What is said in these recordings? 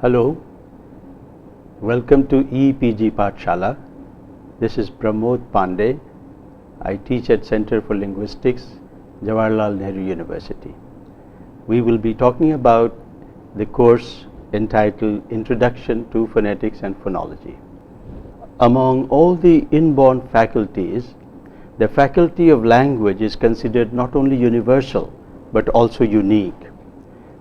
Hello, welcome to EPG Pathshala. This is Pramod Pandey. I teach at Center for Linguistics, Jawaharlal Nehru University. We will be talking about the course entitled Introduction to Phonetics and Phonology. Among all the inborn faculties, the faculty of language is considered not only universal but also unique.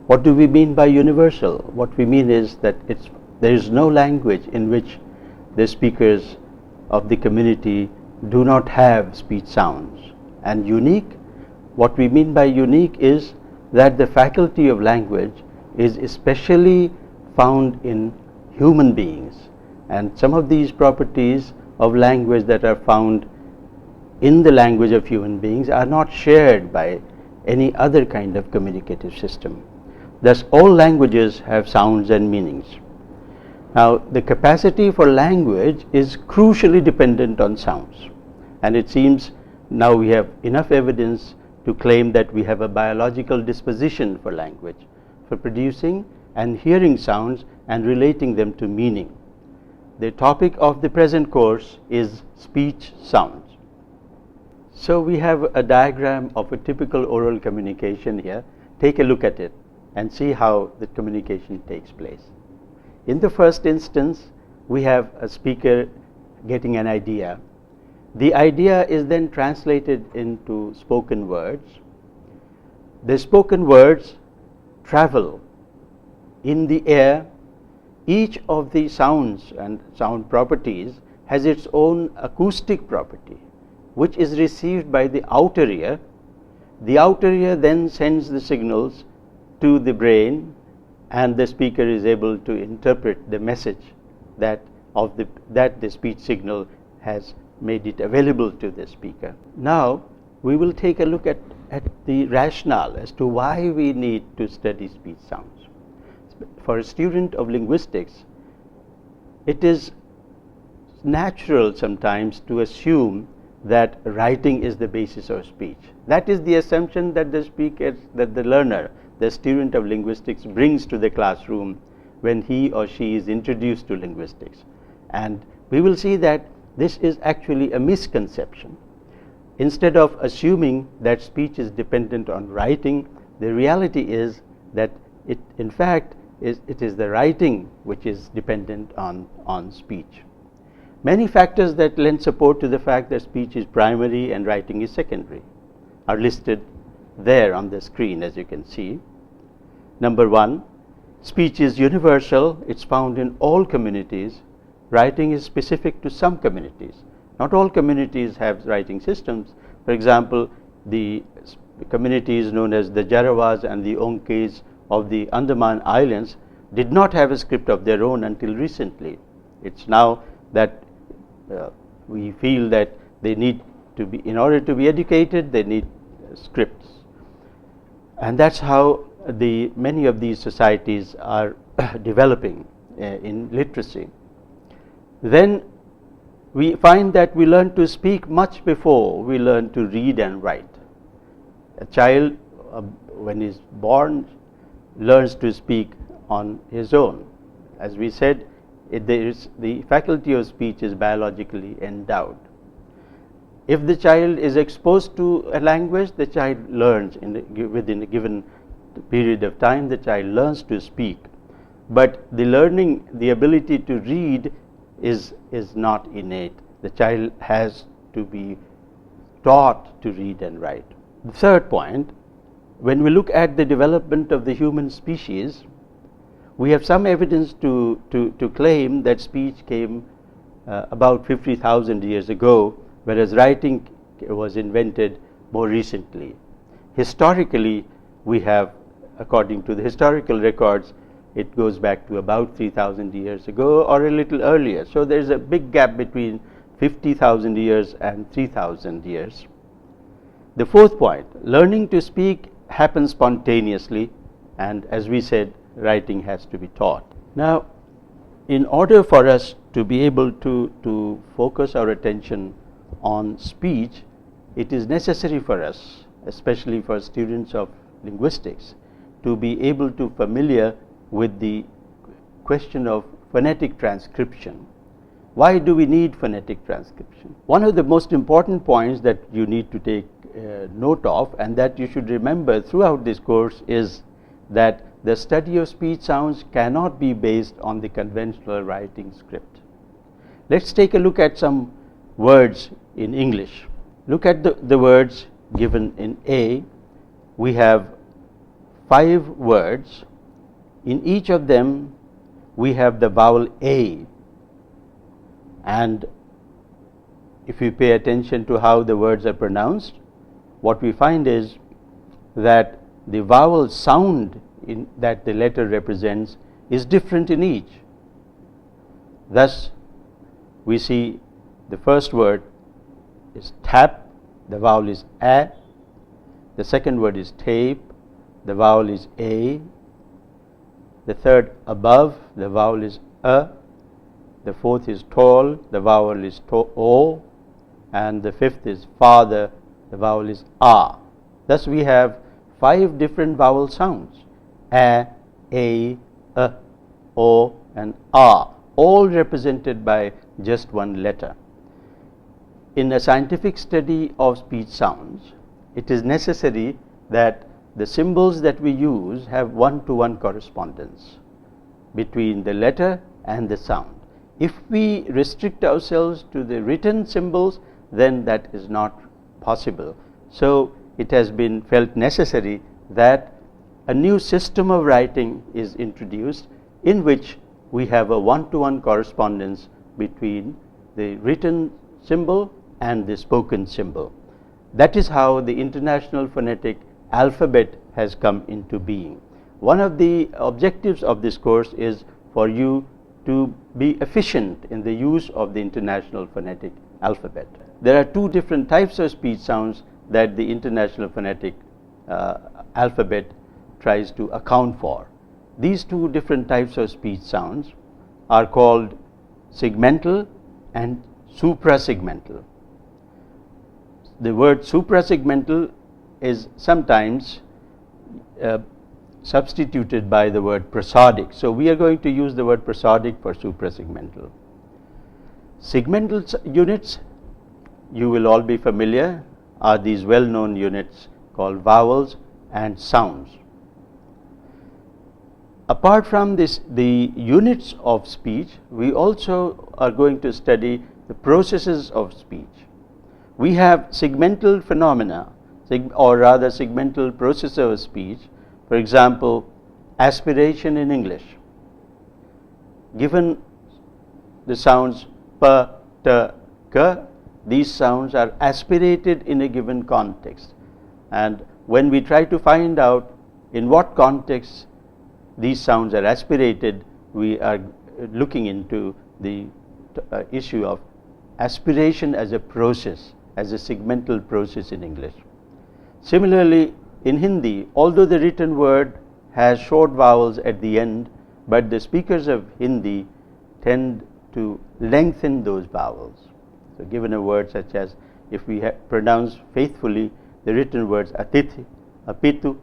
What do we mean by universal? What we mean is that there is no language in which the speakers of the community do not have speech sounds. And unique, what we mean by unique is that the faculty of language is especially found in human beings. And some of these properties of language that are found in the language of human beings are not shared by any other kind of communicative system. Thus, all languages have sounds and meanings. Now, the capacity for language is crucially dependent on sounds, and it seems now we have enough evidence to claim that we have a biological disposition for language, for producing and hearing sounds and relating them to meaning. The topic of the present course is speech sounds. So, we have a diagram of a typical oral communication here. Take a look at it and see how the communication takes place. In the first instance, we have a speaker getting an idea. The idea is then translated into spoken words. The spoken words travel in the air. Each of the sounds and sound properties has its own acoustic property, which is received by the outer ear. The outer ear then sends the signals to the brain, and the speaker is able to interpret the message that the speech signal has made it available to the speaker. Now, we will take a look at the rationale as to why we need to study speech sounds. For a student of linguistics, it is natural sometimes to assume that writing is the basis of speech. That is the assumption that the learner, the student of linguistics, brings to the classroom when he or she is introduced to linguistics. And we will see that this is actually a misconception. Instead of assuming that speech is dependent on writing, the reality is that it is the writing which is dependent on speech. Many factors that lend support to the fact that speech is primary and writing is secondary are listed there on the screen, as you can see. Number one, speech is universal. It's found in all communities. Writing is specific to some communities. Not all communities have writing systems. For example, the communities known as the Jarawas and the Onkes of the Andaman Islands did not have a script of their own until recently. It's now that we feel that they need to be, in order to be educated, they need scripts. And that's how many of these societies are developing in literacy. Then we find that we learn to speak much before we learn to read and write. A child, when he is born, learns to speak on his own. As we said, the faculty of speech is biologically endowed. If the child is exposed to a language, the child learns within a given period of time, the child learns to speak. But the ability to read is not innate. The child has to be taught to read and write. The third point, when we look at the development of the human species, we have some evidence to claim that speech came about 50,000 years ago, whereas writing was invented more recently. Historically, we have, according to the historical records, it goes back to about 3,000 years ago or a little earlier. So there is a big gap between 50,000 years and 3,000 years. The fourth point, learning to speak happens spontaneously, and as we said, writing has to be taught. Now, in order for us to be able to focus our attention on speech, it is necessary for us, especially for students of linguistics, to be able to familiar with the question of phonetic transcription. Why do we need phonetic transcription? One of the most important points that you need to take note of, and that you should remember throughout this course, is that the study of speech sounds cannot be based on the conventional writing script. Let's take a look at some words in English. Look at the words given in A. We have 5 words. In each of them, we have the vowel A. And if you pay attention to how the words are pronounced, what we find is that the vowel sound that the letter represents is different in each. Thus, we see the first word is tap, the vowel is A. The second word is tape, the vowel is A. The third, above, the vowel is A. The fourth is tall, the vowel is O. And the fifth is father, the vowel is A. Thus, we have 5 different vowel sounds: A, O, and A, all represented by just one letter. In a scientific study of speech sounds, it is necessary that the symbols that we use have one-to-one correspondence between the letter and the sound. If we restrict ourselves to the written symbols, then that is not possible. So, it has been felt necessary that a new system of writing is introduced, in which we have a one-to-one correspondence between the written symbol and the spoken symbol. That is how the International Phonetic Alphabet has come into being. One of the objectives of this course is for you to be efficient in the use of the International Phonetic Alphabet. There are 2 different types of speech sounds that the International Phonetic Alphabet tries to account for. These 2 different types of speech sounds are called segmental and suprasegmental. The word suprasegmental is sometimes substituted by the word prosodic. So, we are going to use the word prosodic for suprasegmental. Segmental units, you will all be familiar, are these well-known units called vowels and sounds. Apart from this, the units of speech, we also are going to study the processes of speech. We have segmental phenomena, or rather segmental processes of speech. For example, aspiration in English. Given the sounds p, t, k, these sounds are aspirated in a given context. And when we try to find out in what context these sounds are aspirated, we are looking into the issue of aspiration as a process, as a segmental process in English. Similarly, in Hindi, although the written word has short vowels at the end, but the speakers of Hindi tend to lengthen those vowels. So, given a word such as, if we pronounce faithfully the written words atithi, apitu,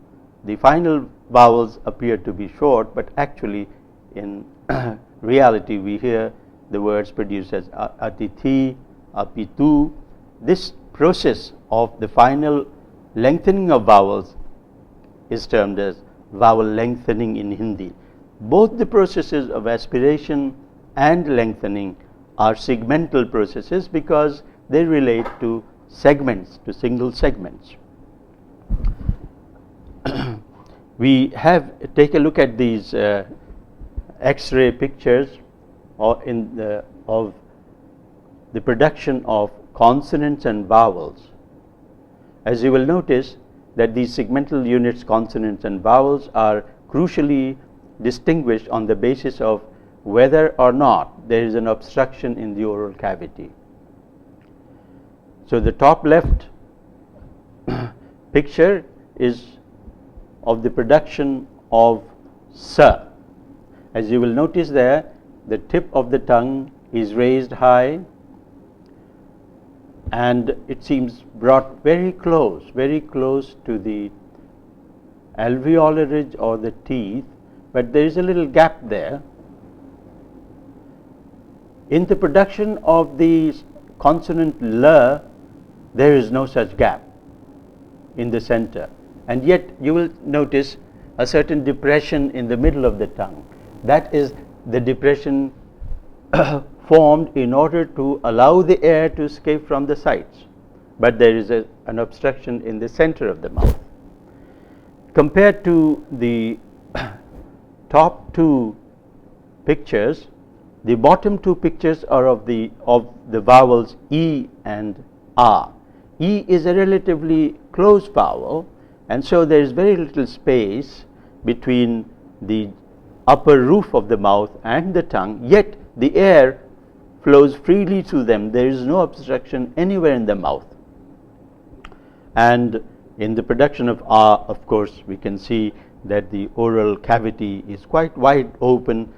the final vowels appear to be short, but actually in reality we hear the words produced as atithi, apitu. This process of the final lengthening of vowels is termed as vowel lengthening in Hindi. Both the processes of aspiration and lengthening are segmental processes because they relate to segments, to single segments. We take a look at these X-ray pictures of the production of consonants and vowels. As you will notice that these segmental units, consonants and vowels, are crucially distinguished on the basis of whether or not there is an obstruction in the oral cavity. So, the top left picture is of the production of sa. As you will notice there, the tip of the tongue is raised high and it seems brought very close to the alveolar ridge or the teeth, but there is a little gap there, In the production of the consonant L, there is no such gap in the center, and yet you will notice a certain depression in the middle of the tongue. That is the depression formed in order to allow the air to escape from the sides, but there is an obstruction in the center of the mouth. Compared to the top two pictures, the bottom two pictures are of the vowels E and A. E is a relatively close vowel, and so there is very little space between the upper roof of the mouth and the tongue, yet the air flows freely through them. There is no obstruction anywhere in the mouth. And in the production of A, of course, we can see that the oral cavity is quite wide open,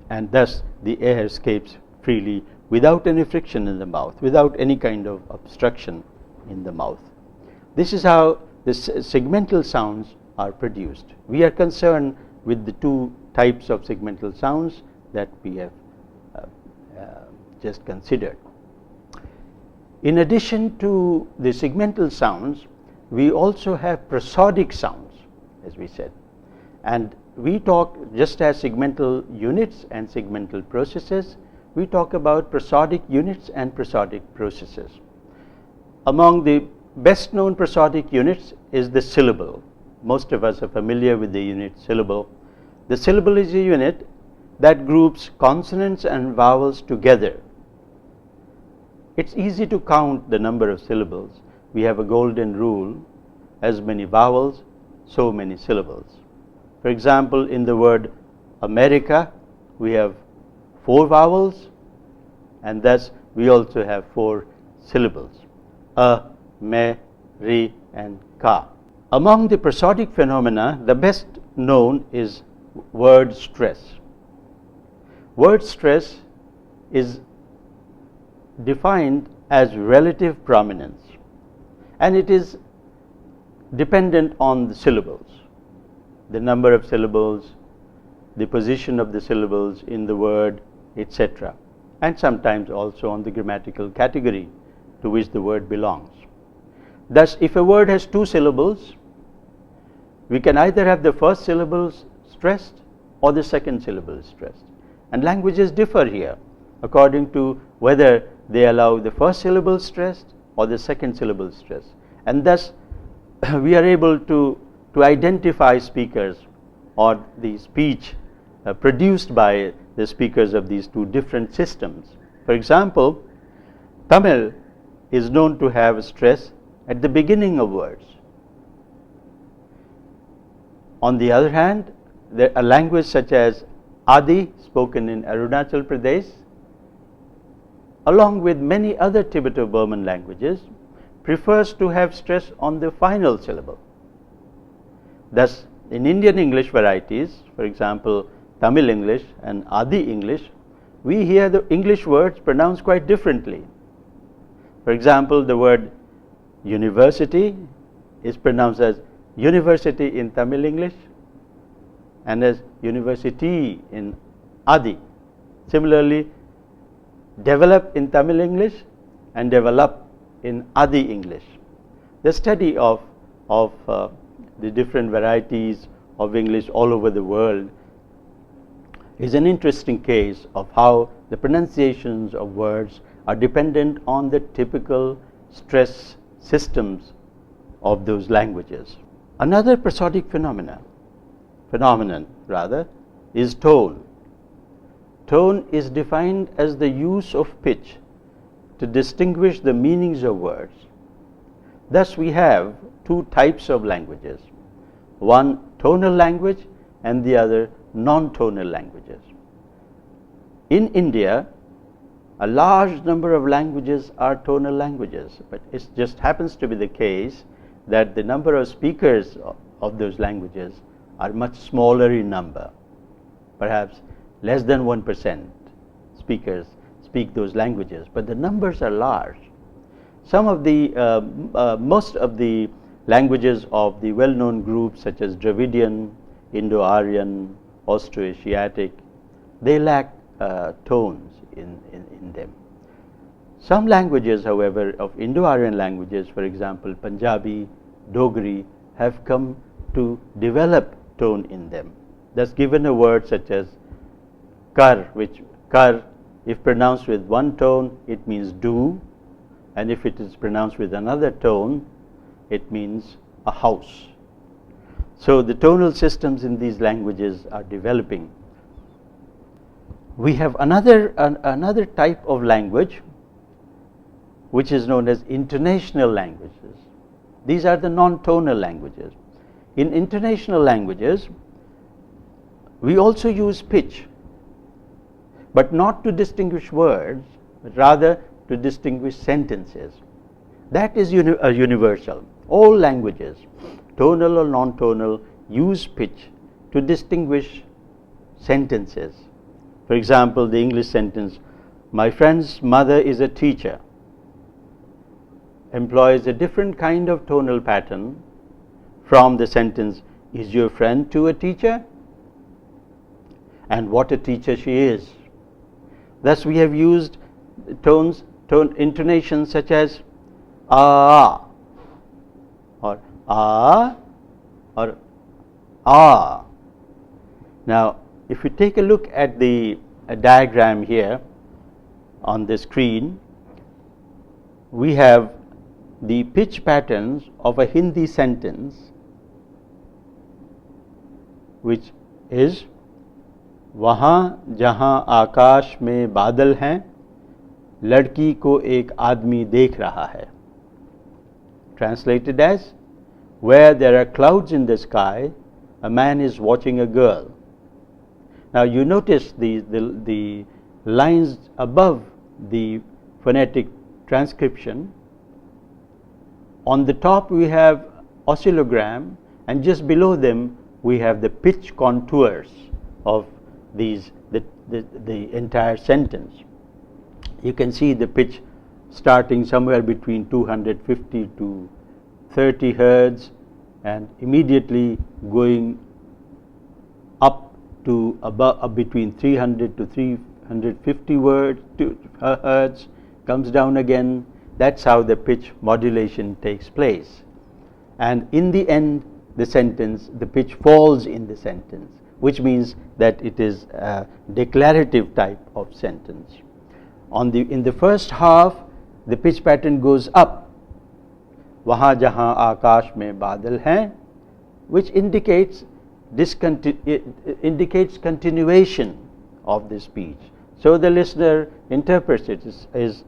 and thus the air escapes freely without any friction in the mouth, without any kind of obstruction in the mouth. This is how the segmental sounds are produced. We are concerned with the two types of segmental sounds that we have just considered. In addition to the segmental sounds, we also have prosodic sounds, as we said, and we talk, just as segmental units and segmental processes, we talk about prosodic units and prosodic processes. Among the best known prosodic units is the syllable. Most of us are familiar with the unit syllable. The syllable is a unit that groups consonants and vowels together. It's easy to count the number of syllables. We have a golden rule: as many vowels, so many syllables. For example, in the word America, we have 4 vowels, and thus we also have 4 syllables: a, me, ri, and ka. Among the prosodic phenomena, the best known is word stress. Word stress is defined as relative prominence, and it is dependent on the syllables, the number of syllables, the position of the syllables in the word, etc., and sometimes also on the grammatical category to which the word belongs. Thus, if a word has 2 syllables, we can either have the first syllable stressed or the second syllable stressed, and languages differ here according to whether they allow the first syllable stressed or the second syllable stressed, and thus we are able to identify speakers or the speech produced by the speakers of these 2 different systems. For example, Tamil is known to have stress at the beginning of words. On the other hand, a language such as Adi, spoken in Arunachal Pradesh, along with many other Tibeto-Burman languages, prefers to have stress on the final syllable. Thus, in Indian English varieties, for example, Tamil English and Adi English, we hear the English words pronounced quite differently. For example, the word university is pronounced as university in Tamil English and as university in Adi. Similarly, develop in Tamil English and develop in Adi English. The study of the different varieties of English all over the world is an interesting case of how the pronunciations of words are dependent on the typical stress systems of those languages. Another prosodic phenomenon is tone. Tone is defined as the use of pitch to distinguish the meanings of words. Thus, we have 2 types of languages: one tonal language and the other non-tonal languages. In India, a large number of languages are tonal languages, but it just happens to be the case that the number of speakers of those languages are much smaller in number. Perhaps less than 1% speakers speak those languages, but the numbers are large. Some of the most of the languages of the well-known groups such as Dravidian, Indo-Aryan, Austroasiatic, they lack tones. in them. Some languages, however, of Indo-Aryan languages, for example, Punjabi, Dogri, have come to develop tone in them. Thus, given a word such as kar, which kar, if pronounced with one tone, it means do, and if it is pronounced with another tone, it means a house. So the tonal systems in these languages are developing. We have another type of language which is known as intonational languages. These are the non-tonal languages. In intonational languages, we also use pitch, but not to distinguish words, but rather to distinguish sentences. That is universal. All languages, tonal or non-tonal, use pitch to distinguish sentences. For example, the English sentence, "My friend's mother is a teacher," employs a different kind of tonal pattern from the sentence, "Is your friend too a teacher?" and "What a teacher she is." Thus, we have used intonations such as ah, or ah, or ah. Now, if you take a look at the diagram here on the screen, we have the pitch patterns of a Hindi sentence, which is वहाँ जहाँ आकाश में बादल हैं, लड़की को एक आदमी देख रहा है. Translated as, where there are clouds in the sky, a man is watching a girl. Now you notice the lines above the phonetic transcription. On the top we have oscillogram, and just below them we have the pitch contours of the entire sentence. You can see the pitch starting somewhere between 250 to 30 hertz and immediately going up to about between 300 to 350 hertz, comes down again. That's how the pitch modulation takes place. And in the end, the pitch falls in the sentence, which means that it is a declarative type of sentence. In the first half, the pitch pattern goes up, वहाँ जहाँ आकाश में बादल हैं, which indicates continuation of the speech. So the listener interprets it as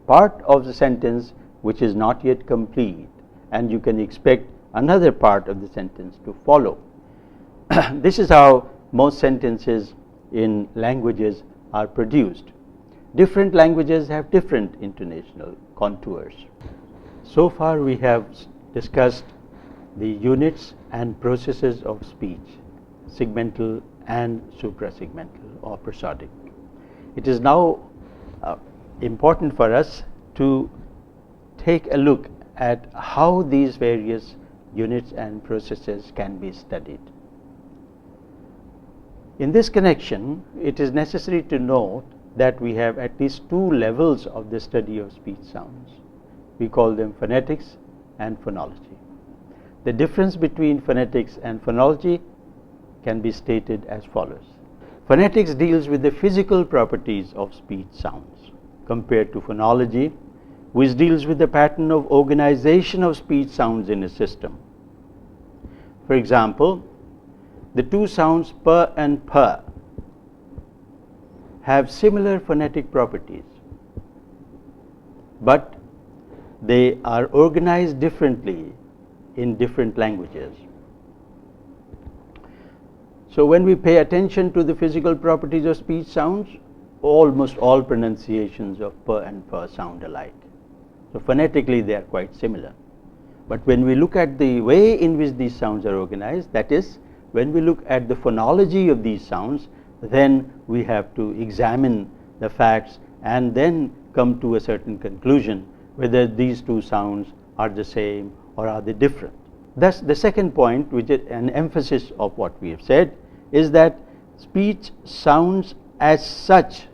part of the sentence which is not yet complete, and you can expect another part of the sentence to follow. This is how most sentences in languages are produced. Different languages have different intonational contours. So far we have discussed the units and processes of speech, segmental and suprasegmental or prosodic. It is now important for us to take a look at how these various units and processes can be studied. In this connection, it is necessary to note that we have at least two levels of the study of speech sounds. We call them phonetics and phonology. The difference between phonetics and phonology can be stated as follows. Phonetics deals with the physical properties of speech sounds, compared to phonology, which deals with the pattern of organization of speech sounds in a system. For example, the two sounds p and p have similar phonetic properties, but they are organized differently in different languages. So when we pay attention to the physical properties of speech sounds, almost all pronunciations of p and p sound alike. So phonetically they are quite similar. But when we look at the way in which these sounds are organized, that is, when we look at the phonology of these sounds, then we have to examine the facts and then come to a certain conclusion whether these two sounds are the same or are they different. Thus, the second point, which is an emphasis of what we have said, is that speech sounds as such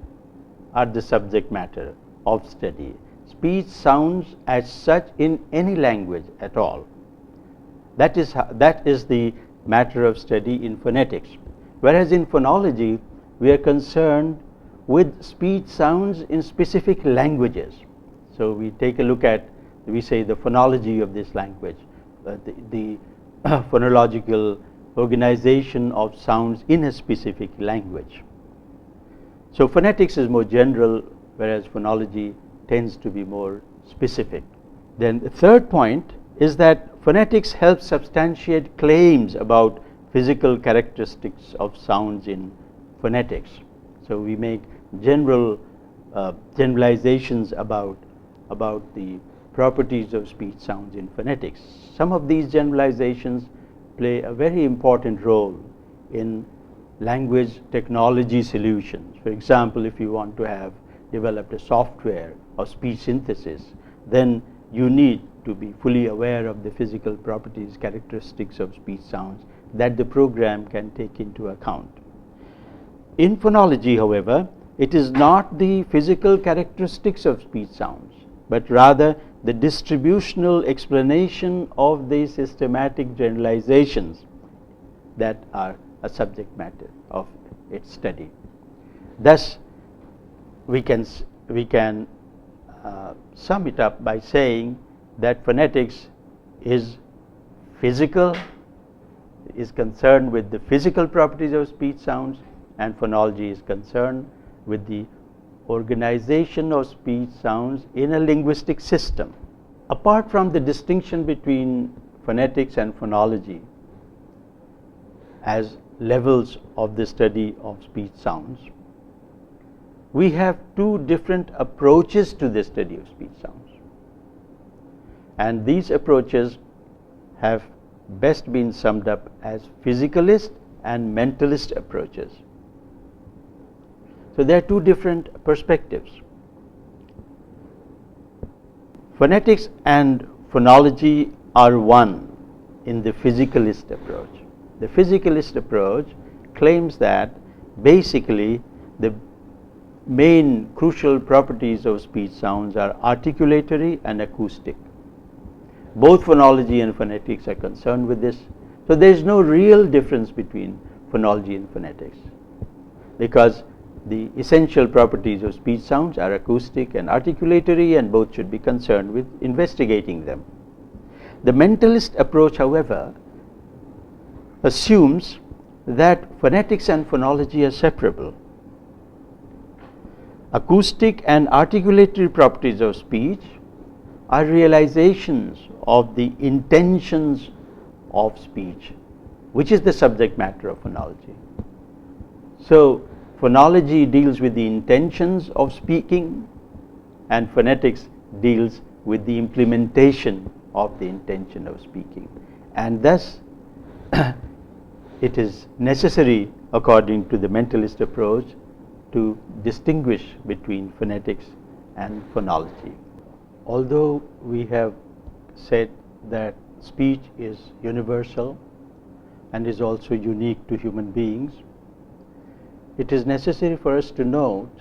are the subject matter of study. Speech sounds as such in any language at all. That is the matter of study in phonetics. Whereas in phonology, we are concerned with speech sounds in specific languages. So we take a look at, we say, the phonology of this language, the phonological organization of sounds in a specific language. So phonetics is more general, whereas phonology tends to be more specific. Then the third point is that phonetics helps substantiate claims about physical characteristics of sounds in phonetics. So we make generalizations about the properties of speech sounds in phonetics. Some of these generalizations play a very important role in language technology solutions. For example, if you want to have developed a software of speech synthesis, then you need to be fully aware of the physical properties, characteristics of speech sounds that the program can take into account. In phonology, however, it is not the physical characteristics of speech sounds, but rather the distributional explanation of the systematic generalizations that are a subject matter of its study. Thus, we can sum it up by saying that phonetics is physical, is concerned with the physical properties of speech sounds, and phonology is concerned with the organization of speech sounds in a linguistic system. Apart from the distinction between phonetics and phonology as levels of the study of speech sounds, we have two different approaches to the study of speech sounds. And these approaches have best been summed up as physicalist and mentalist approaches. So there are two different perspectives. Phonetics and phonology are one in the physicalist approach. The physicalist approach claims that basically the main crucial properties of speech sounds are articulatory and acoustic. Both phonology and phonetics are concerned with this. So there is no real difference between phonology and phonetics, because the essential properties of speech sounds are acoustic and articulatory, and both should be concerned with investigating them. The mentalist approach, however, assumes that phonetics and phonology are separable. Acoustic and articulatory properties of speech are realizations of the intentions of speech, which is the subject matter of phonology. So phonology deals with the intentions of speaking, and phonetics deals with the implementation of the intention of speaking. And thus it is necessary, according to the mentalist approach, to distinguish between phonetics and phonology. Although we have said that speech is universal and is also unique to human beings, it is necessary for us to note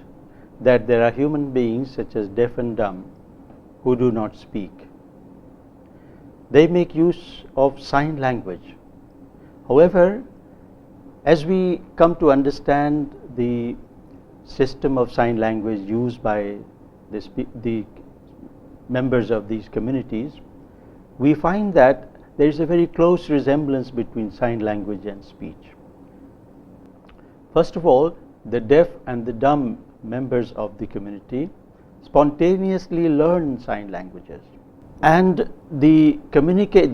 that there are human beings such as deaf and dumb who do not speak. They make use of sign language. However, as we come to understand the system of sign language used by the members of these communities, we find that there is a very close resemblance between sign language and speech. First of all, the deaf and the dumb members of the community spontaneously learn sign languages, and the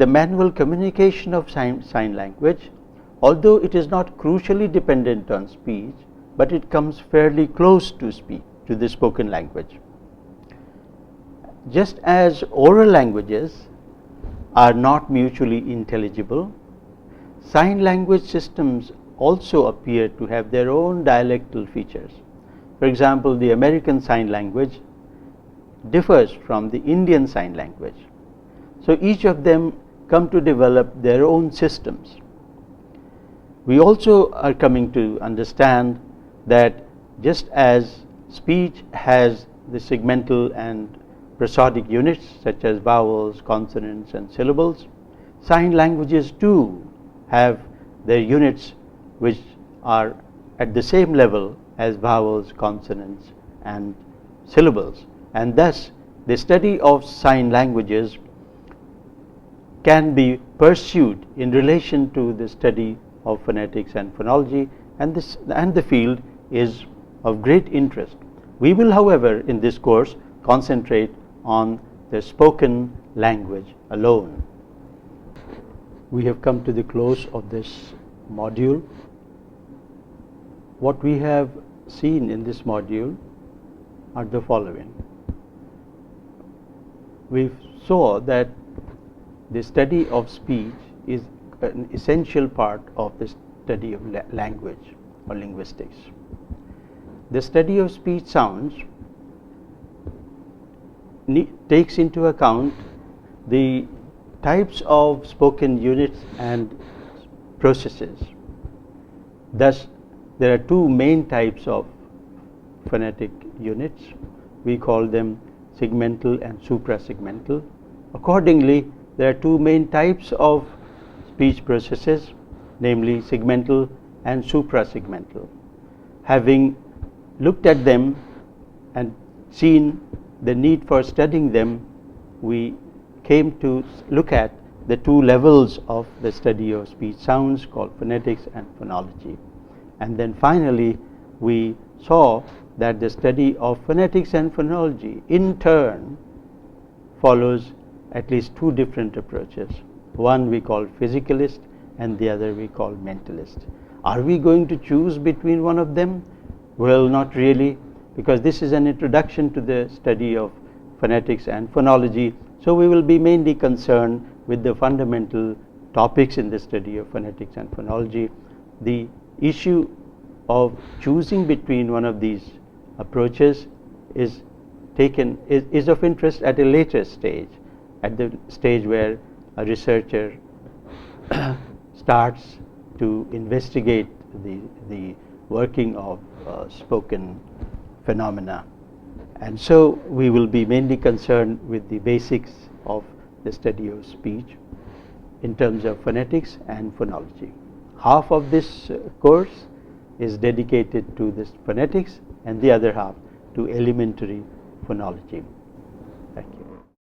manual communication of sign language, although it is not crucially dependent on speech, but it comes fairly close to the spoken language. Just as oral languages are not mutually intelligible, sign language systems also appear to have their own dialectal features. For example, the American Sign Language differs from the Indian Sign Language. So each of them come to develop their own systems. We also are coming to understand that just as speech has the segmental and prosodic units such as vowels, consonants and syllables. Sign languages too have their units which are at the same level as vowels, consonants and syllables, and thus the study of sign languages can be pursued in relation to the study of phonetics and phonology, and the field is of great interest. We will, however, in this course concentrate on the spoken language alone. We have come to the close of this module. What we have seen in this module are the following. We saw that the study of speech is an essential part of the study of language or linguistics. The study of speech sounds takes into account the types of spoken units and processes. Thus, there are two main types of phonetic units. We call them segmental and suprasegmental. Accordingly, there are two main types of speech processes, namely segmental and suprasegmental. Having looked at them and seen the need for studying them, we came to look at the two levels of the study of speech sounds called phonetics and phonology. And then finally, we saw that the study of phonetics and phonology in turn follows at least two different approaches. One we call physicalist and the other we call mentalist. Are we going to choose between one of them? Well, not really, because this is an introduction to the study of phonetics and phonology. So we will be mainly concerned with the fundamental topics in the study of phonetics and phonology. The issue of choosing between one of these approaches is of interest at a later stage, at the stage where a researcher starts to investigate the working of spoken phenomena. And so we will be mainly concerned with the basics of the study of speech in terms of phonetics and phonology. Half of this course is dedicated to this phonetics and the other half to elementary phonology. Thank you.